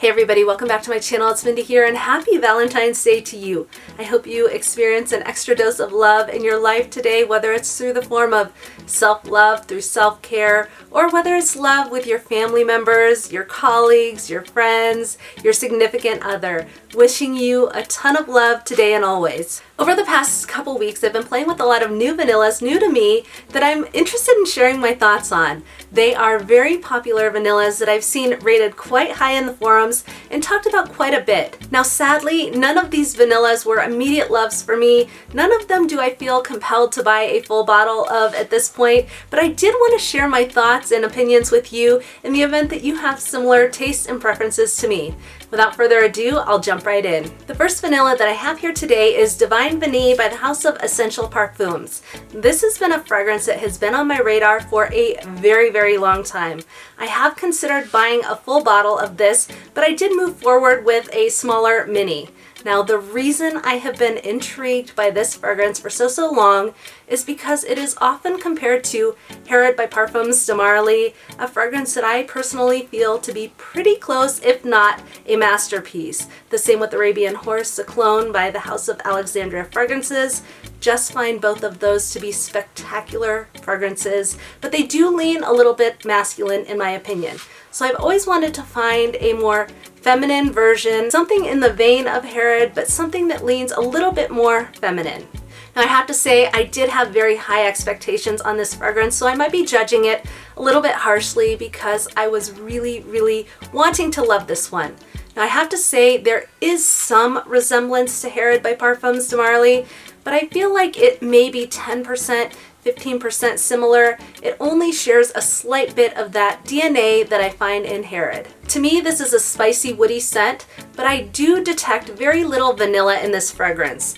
Hey everybody, welcome back to my channel. It's Mindy here and happy Valentine's Day to you. I hope you experience an extra dose of love in your life today, whether it's through the form of self-love, through self-care, or whether it's love with your family members, your colleagues, your friends, your significant other. Wishing you a ton of love today and always. Over the past couple weeks, I've been playing with a lot of new vanillas, new to me, that I'm interested in sharing my thoughts on. They are very popular vanillas that I've seen rated quite high in the forums and talked about quite a bit. Now sadly, none of these vanillas were immediate loves for me. None of them do I feel compelled to buy a full bottle of at this point, but I did want to share my thoughts and opinions with you in the event that you have similar tastes and preferences to me. Without further ado, I'll jump right in. The first vanilla that I have here today is Divine Vanille by the House of Essential Parfums. This has been a fragrance that has been on my radar for a very long time. I have considered buying a full bottle of this, but I did move forward with a smaller mini. Now, the reason I have been intrigued by this fragrance for so long is because it is often compared to Harrod by Parfums de Marly, a fragrance that I personally feel to be pretty close, if not a masterpiece. The same with Arabian Horse, the clone by the House of Alexandria Fragrances. Just find both of those to be spectacular fragrances, but they do lean a little bit masculine in my opinion. So I've always wanted to find a more feminine version, something in the vein of Harrod, but something that leans a little bit more feminine. Now I have to say I did have very high expectations on this fragrance, so I might be judging it a little bit harshly because I was really wanting to love this one. Now I have to say there is some resemblance to Harrod by Parfums de Marly, but I feel like it may be 10%, 15% similar. It only shares a slight bit of that DNA that I find in Harrod. To me, this is a spicy, woody scent, but I do detect very little vanilla in this fragrance.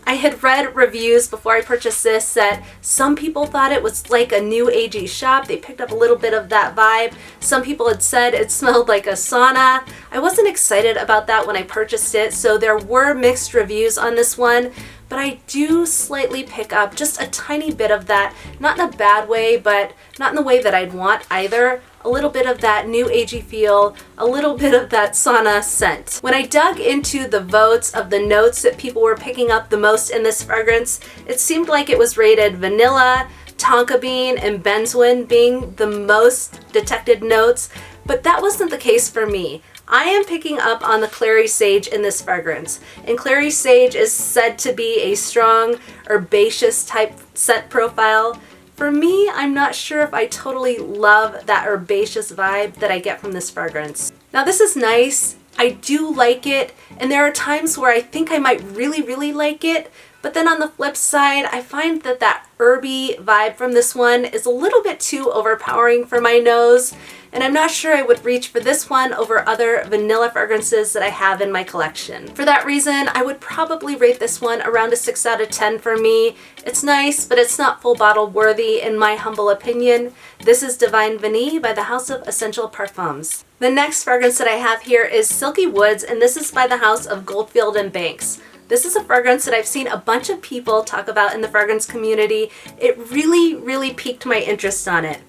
I had read reviews before I purchased this that some people thought it was like a new agey shop. They picked up a little bit of that vibe. Some people had said it smelled like a sauna. I wasn't excited about that when I purchased it, so there were mixed reviews on this one, but I do slightly pick up just a tiny bit of that, not in a bad way, but not in the way that I'd want either. A little bit of that new agey feel, a little bit of that sauna scent. When I dug into the votes of the notes that people were picking up the most in this fragrance, it seemed like it was rated vanilla, tonka bean, and benzoin being the most detected notes, but that wasn't the case for me. I am picking up on the clary sage in this fragrance, and clary sage is said to be a strong herbaceous type scent profile. For me, I'm not sure if I totally love that herbaceous vibe that I get from this fragrance. Now this is nice, I do like it, and there are times where I think I might really like it, but then on the flip side, I find that that herby vibe from this one is a little bit too overpowering for my nose, and I'm not sure I would reach for this one over other vanilla fragrances that I have in my collection. For that reason, I would probably rate this one around a 6 out of 10 for me. It's nice, but it's not full bottle worthy in my humble opinion. This is Divine Vanille by the House of Essential Parfums. The next fragrance that I have here is Silky Woods, and this is by the House of Goldfield and Banks. This is a fragrance that I've seen a bunch of people talk about in the fragrance community. It really piqued my interest on it.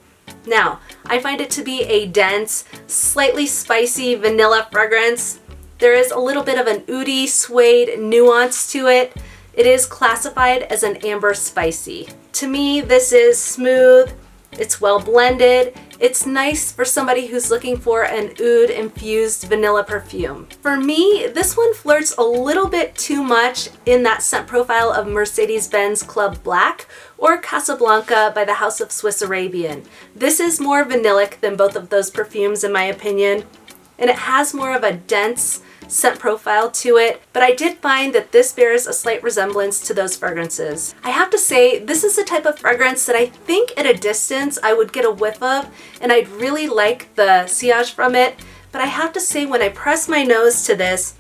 Now, I find it to be a dense, slightly spicy vanilla fragrance. There is a little bit of an oudy, suede nuance to it. It is classified as an amber spicy. To me, this is smooth, it's well blended, it's nice for somebody who's looking for an oud infused vanilla perfume. For me, this one flirts a little bit too much in that scent profile of Mercedes-Benz Club Black or Cassablanca by the House of Swiss Arabian. This is more vanillic than both of those perfumes in my opinion, and it has more of a dense scent profile to it, but I did find that this bears a slight resemblance to those fragrances. I have to say, this is the type of fragrance that I think at a distance I would get a whiff of, and I'd really like the sillage from it, but I have to say when I press my nose to this,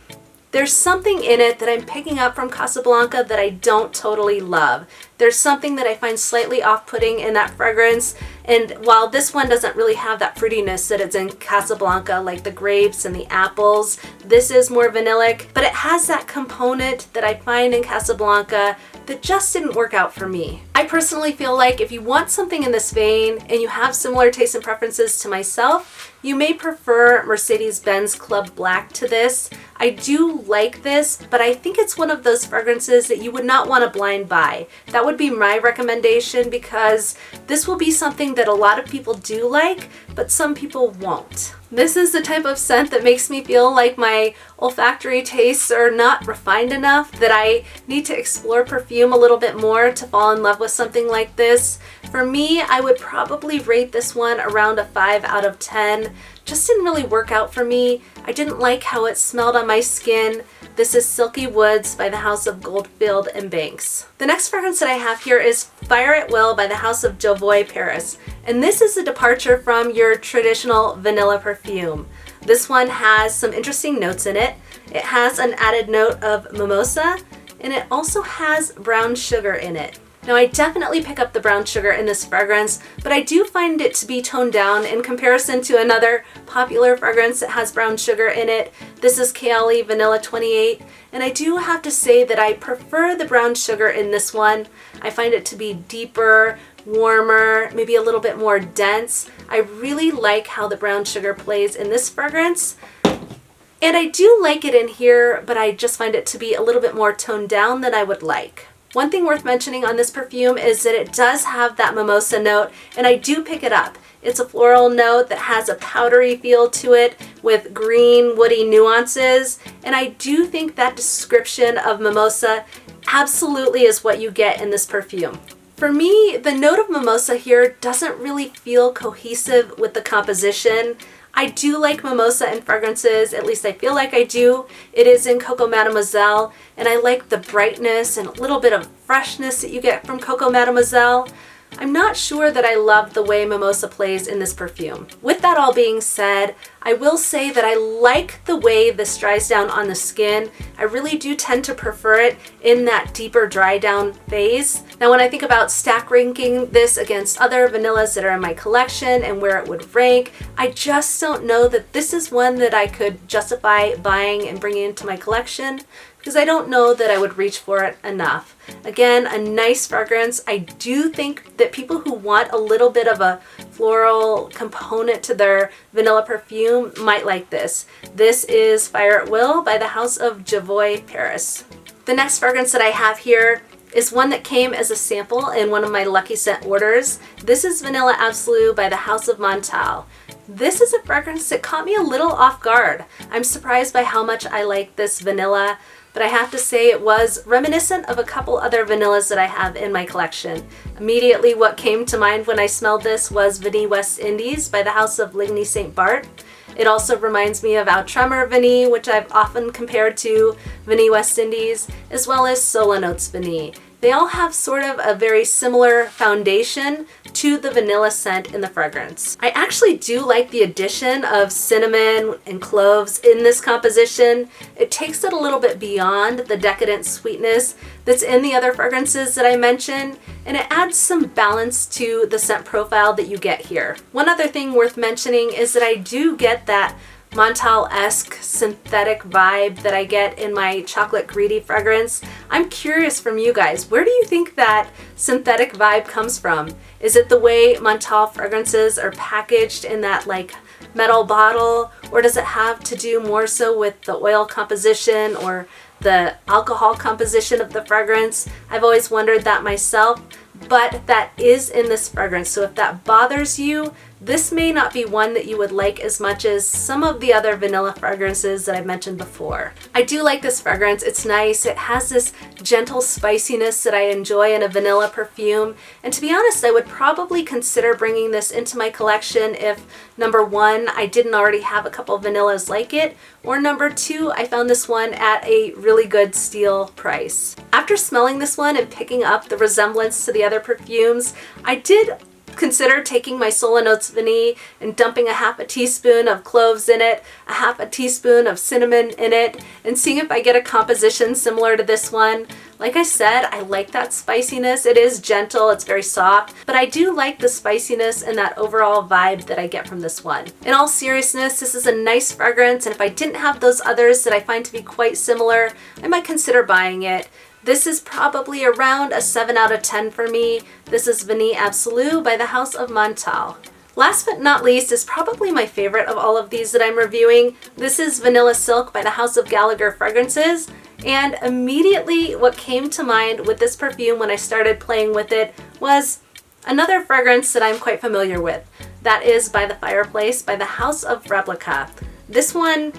there's something in it that I'm picking up from Cassablanca that I don't totally love. There's something that I find slightly off-putting in that fragrance, and while this one doesn't really have that fruitiness that is in Cassablanca, like the grapes and the apples, this is more vanillic, but it has that component that I find in Cassablanca that just didn't work out for me. I personally feel like if you want something in this vein and you have similar tastes and preferences to myself, you may prefer Mercedes-Benz Club Black to this. I do like this, but I think it's one of those fragrances that you would not want to blind buy. That would be my recommendation, because this will be something that a lot of people do like, but some people won't. This is the type of scent that makes me feel like my olfactory tastes are not refined enough, that I need to explore perfume a little bit more to fall in love with something like this. For me, I would probably rate this one around a 5 out of 10. Just didn't really work out for me. I didn't like how it smelled on my skin. This is Silky Woods by the House of Goldfield and Banks. The next fragrance that I have here is Fire at Will by the House of Jovoy Paris. And this is a departure from your traditional vanilla perfume. This one has some interesting notes in it. It has an added note of mimosa, and it also has brown sugar in it. Now, I definitely pick up the brown sugar in this fragrance, but I do find it to be toned down in comparison to another popular fragrance that has brown sugar in it. This is Kayali Vanilla 28, and I do have to say that I prefer the brown sugar in this one. I find it to be deeper, warmer, maybe a little bit more dense. I really like how the brown sugar plays in this fragrance. And I do like it in here, but I just find it to be a little bit more toned down than I would like. One thing worth mentioning on this perfume is that it does have that mimosa note, and I do pick it up. It's a floral note that has a powdery feel to it with green, woody nuances, and I do think that description of mimosa absolutely is what you get in this perfume. For me, the note of mimosa here doesn't really feel cohesive with the composition. I do like mimosa in fragrances, at least I feel like I do. It is in Coco Mademoiselle, and I like the brightness and a little bit of freshness that you get from Coco Mademoiselle. I'm not sure that I love the way mimosa plays in this perfume. With that all being said, I will say that I like the way this dries down on the skin. I really do tend to prefer it in that deeper dry down phase. Now, when I think about stack ranking this against other vanillas that are in my collection and where it would rank, I just don't know that this is one that I could justify buying and bringing into my collection, because I don't know that I would reach for it enough. Again, a nice fragrance. I do think that people who want a little bit of a floral component to their vanilla perfume might like this. This is Fire at Will by the House of Jovoy Paris. The next fragrance that I have here is one that came as a sample in one of my Lucky Scent orders. This is Vanilla Absolu by the House of Montal. This is a fragrance that caught me a little off guard. I'm surprised by how much I like this vanilla, but I have to say it was reminiscent of a couple other vanillas that I have in my collection. Immediately what came to mind when I smelled this was Vini West Indies by the House of Ligne St. Barth. It also reminds me of Outremer Vanille, which I've often compared to Vini West Indies, as well as Solinotes Vanille. They all have sort of a very similar foundation to the vanilla scent in the fragrance. I actually do like the addition of cinnamon and cloves in this composition. It takes it a little bit beyond the decadent sweetness that's in the other fragrances that I mentioned, and it adds some balance to the scent profile that you get here. One other thing worth mentioning is that I do get that Montal-esque synthetic vibe that I get in my Chocolate Greedy fragrance. I'm curious from you guys, where do you think that synthetic vibe comes from? Is it the way Montal fragrances are packaged in that like metal bottle, or does it have to do more so with the oil composition or the alcohol composition of the fragrance? I've always wondered that myself, but that is in this fragrance. So if that bothers you, this may not be one that you would like as much as some of the other vanilla fragrances that I've mentioned before. I do like this fragrance. It's nice. It has this gentle spiciness that I enjoy in a vanilla perfume. And to be honest, I would probably consider bringing this into my collection if, number one, I didn't already have a couple vanillas like it, or number two, I found this one at a really good steal price. After smelling this one and picking up the resemblance to the other perfumes, I did consider taking my Solinotes Vanille and dumping a half a teaspoon of cloves in it, a half a teaspoon of cinnamon in it, and seeing if I get a composition similar to this one. Like I said, I like that spiciness. It is gentle, it's very soft, but I do like the spiciness and that overall vibe that I get from this one. In all seriousness, this is a nice fragrance, and if I didn't have those others that I find to be quite similar, I might consider buying it. This is probably around a 7 out of 10 for me. This is Vanille Absolu by the House of Montal. Last but not least is probably my favorite of all of these that I'm reviewing. This is Vanilla Silk by the House of Gallagher Fragrances. And immediately what came to mind with this perfume when I started playing with it was another fragrance that I'm quite familiar with. That is by the Fireplace by the House of Replica. This one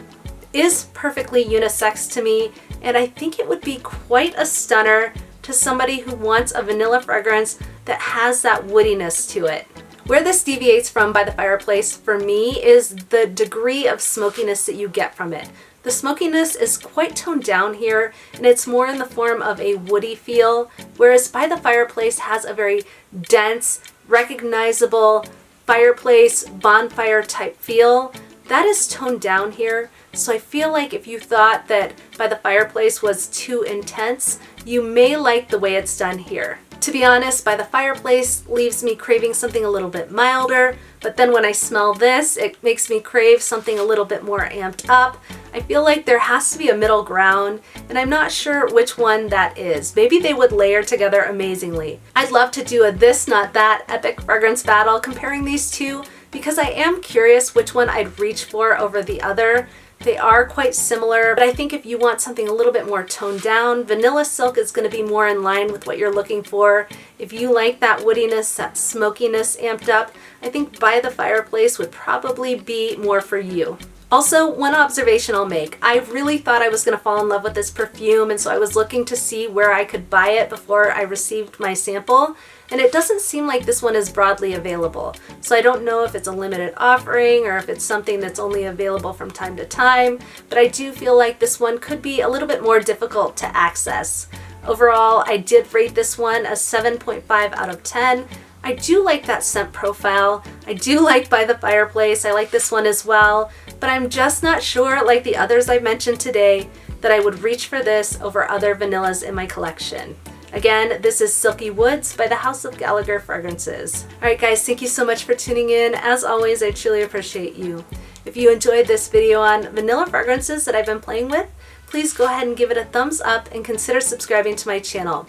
is perfectly unisex to me, and I think it would be quite a stunner to somebody who wants a vanilla fragrance that has that woodiness to it. Where this deviates from by the Fireplace for me is the degree of smokiness that you get from it. The smokiness is quite toned down here, and it's more in the form of a woody feel, whereas by the Fireplace has a very dense, recognizable fireplace, bonfire type feel. That is toned down here, so I feel like if you thought that by the Fireplace was too intense, you may like the way it's done here. To be honest, by the Fireplace leaves me craving something a little bit milder, but then when I smell this, it makes me crave something a little bit more amped up. I feel like there has to be a middle ground, and I'm not sure which one that is. Maybe they would layer together amazingly. I'd love to do a this, not that epic fragrance battle comparing these two, because I am curious which one I'd reach for over the other. They are quite similar, but I think if you want something a little bit more toned down, Vanilla Silk is going to be more in line with what you're looking for. If you like that woodiness, that smokiness amped up, I think By the Fireplace would probably be more for you. Also, one observation I'll make. I really thought I was going to fall in love with this perfume, and so I was looking to see where I could buy it before I received my sample, and it doesn't seem like this one is broadly available. So I don't know if it's a limited offering or if it's something that's only available from time to time, but I do feel like this one could be a little bit more difficult to access. Overall, I did rate this one a 7.5 out of 10. I do like that scent profile. I do like By the Fireplace. I like this one as well, but I'm just not sure, like the others I mentioned today, that I would reach for this over other vanillas in my collection. Again, this is Silky Woods by the House of Gallagher Fragrances. Alright guys, thank you so much for tuning in. As always, I truly appreciate you. If you enjoyed this video on vanilla fragrances that I've been playing with, please go ahead and give it a thumbs up and consider subscribing to my channel.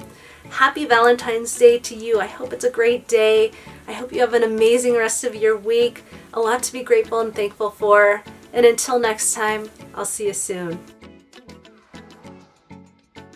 Happy Valentine's Day to you. I hope it's a great day. I hope you have an amazing rest of your week. A lot to be grateful and thankful for. And until next time, I'll see you soon.